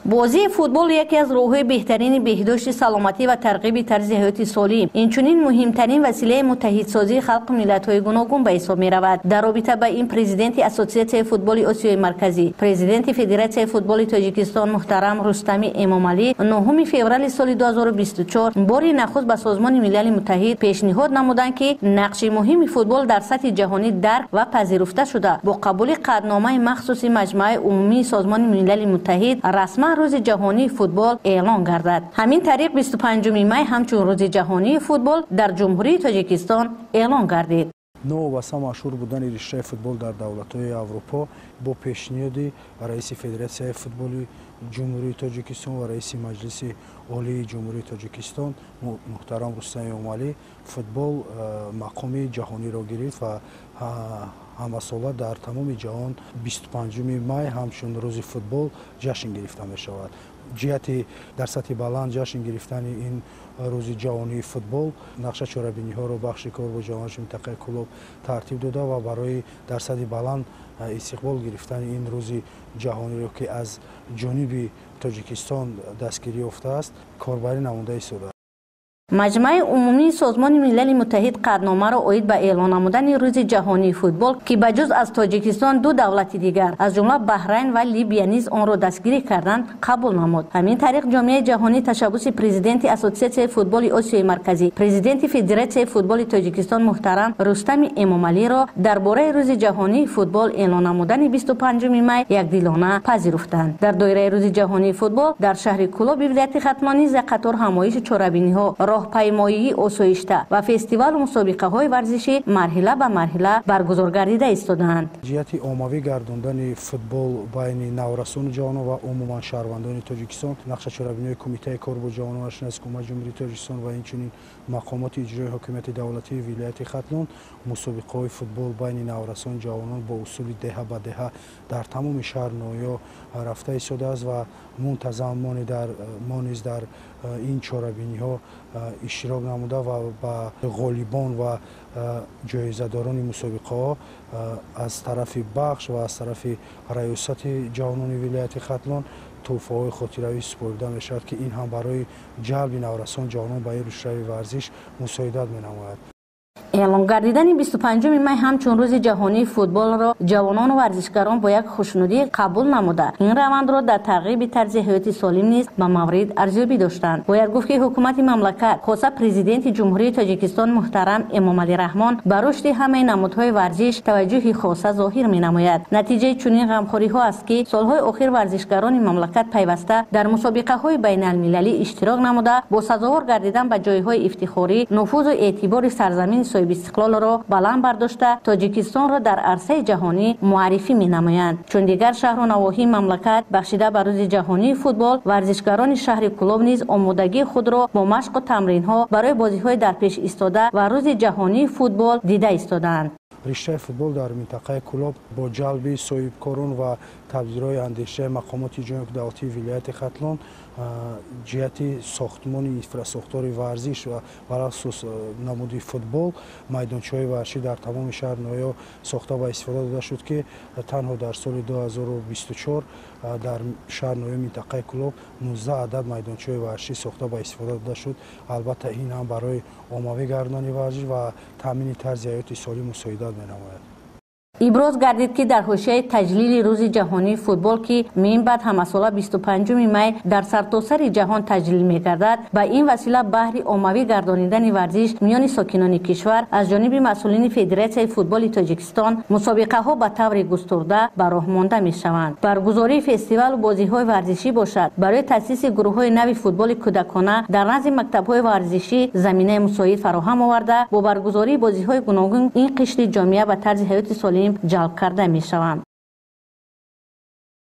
بازی فوتبال یکی از راه‌های بهترین بهداشت سلامتی و ترغیب طرز حیات سالم، اینچنین مهمترین وسیله متحدسازی خلق ملت‌های گوناگون به حساب می‌رود. در رابطه با این پرزیدنت اسوسیاسیون فوتبال آسیای مرکزی، پرزیدنت فدراسیون فوتبال تاجیکستان محترم رستمی امامعلی 9 فوریه سال 2024 بار نخست به سازمان ملل متحد پیشنهاد نمودند که نقش مهم فوتبال در سطح جهانی درک و پذیرفته شده با قبول قطعنامه مخصوص مجمع عمومی سازمان ملل متحد رسما روز جهانی فوتبال اعلان گردد. همین طریق 25 می همچون روز جهانی فوتبال در جمهوری تاجیکستان اعلان گردید. نو و مشهور بودن رشته فوتبال در دولت‌های اروپا با پیشنهاد رئیس فدراسیون فوتبال جمهوری تاجیکستان و رئیس مجلس عالی جمهوری تاجیکستان محترم رستمی امامعلی فوتبال مقام جهانی را گرفت و همه ساله در تمام جهان 25 می همچون روز فوتبال جشن گرفته می شود. جهت در سطح بلند جشن گرفتن این روز جهانی فوتبال نقشه چاره‌بینی ها را بخش کار با جهانش منطقه کلوب ترتیب داده و برای در سطح بلند استقبال گرفتن این روز جهانی را که از جانب تاجیکستان دستگیری یافته است کاربری نموده ایستاده. مجمع عمومی سازمان ملل متحد قطعنامه را عاید به اعلان نمودن روز جهانی فوتبال که بجز از تاجیکستان دو دولت دیگر از جمله بحرین و لیبیا نیز آن را دستگیری کردند قبول نمود. همین طریق جامعه جهانی تشبث پرزیدنت اسوسیاسیون فوتبال آسیای مرکزی پرزیدنت فدراسیون فوتبال تاجیکستان محترم رستمی امامعلی را درباره روز جهانی فوتبال اعلان نمودن 25 می یکدلانه پذیرفتند. در دایره روز جهانی فوتبال در شهر کلوب ولایت ختلان نیز قطار همایش چاره‌بینی ها راهپیمایی آسایشته و فستیوال مسابقه های ورزشی مرحله به مرحله برگزار گردیده ایستادند. جهت عمومی گرداندن فوتبال بین نورسان جهان و عموما شهروندان تاجیکستان نقش چاره‌بینی کمیته کار با جهان و شناسی حکومت جمهوری تاجیکستان و اینچنین مقامات اجرایی حکومت دولتی ولایت ختلان مسابقه های فوتبال بین نورسان جوانان با اصول دهه به دهه در تمام شهر نویا رفته ایستاده است و منتظم ما نیز در این چاره‌بینی ها اشتراک نموده و به غالبان و جایزه‌داران مسابقه ها از طرف بخش و از طرف ریاست جوانان ولایت ختلان تحفه های خاطره‌ای سپرده می شود که این هم برای جلب نورسان جوانان به رشته ورزش مساعدت می نماید. اعلان گردیدن 25 می همچون روز جهانی فوتبال را جوانان و ورزشکاران با یک خوشنودی قبول نموده این روند را در ترغیب طرز حیات سالم نیز به مورد ارزیابی داشتند. باید گفت که حکومت مملکت خاصه پرزیدنت جمهوری تاجیکستان محترم امامعلی رحمان به رشد همه نمودهای ورزش توجه خاصه ظاهر می نماید. نتیجه چنین غمخواری ها است که سالهای اخیر ورزشکاران مملکت پیوسته در مسابقه های بین المللی اشتراک نموده با سزاوار گردیدن به جایهای افتخاری نفوذ و اعتبار سرزمین صاحب استقلال را بلند برداشته تاجیکستان را در عرصه جهانی معرفی می نمایند. چون دیگر شهر و نواحی مملکت بخشیده به روز جهانی فوتبال ورزشکاران شهر کلوب نیز آمادگی خود را با مشق و تمرین ها برای بازی های در پیش ایستاده و روز جهانی فوتبال دیده ایستادند. رشته فوتبال در منطقه کلوب با جلب صاحبکاران و تبذیرهای اندیشه مقامات اجرایی دولتی ولایت ختلان جهت ساختمان اینفراستراکچور ورزش و بر اساس نمود فوتبال میدانچه‌های ورزشی در تمام شهر نویا ساخته و استفاده داده شد که تنها در سال 2024 در شهر نویا منطقه کلوب 19 عدد میدانچه‌های ورزشی ساخته و استفاده داده شد. البته این هم برای عمومی گرداندن ورزش و تامین طرز حیات سالم مساعدت می‌نماید. ابراز گردید که در حوزه تجلیل روز جهانی فوتبال که من بعد همساله 25 می در سرتاسر جهان تجلیل می‌گردد به این وسیله بهر عمومی گردانیدن ورزش میان ساکنان کشور از جانب مسئولین فدراسیون فوتبال تاجیکستان مسابقه ها به طور گسترده به راه مانده می‌شوند. برگزاری فستیوال و بازی‌های ورزشی باشد برای تأسیس گروه‌های نوی فوتبال کودکانه در نزد مکتب‌های ورزشی زمینه مساعد فراهم آورده با برگزاری بازی‌های گوناگون این قشر جامعه به طرز حیات سالم جلب کرده می شوند.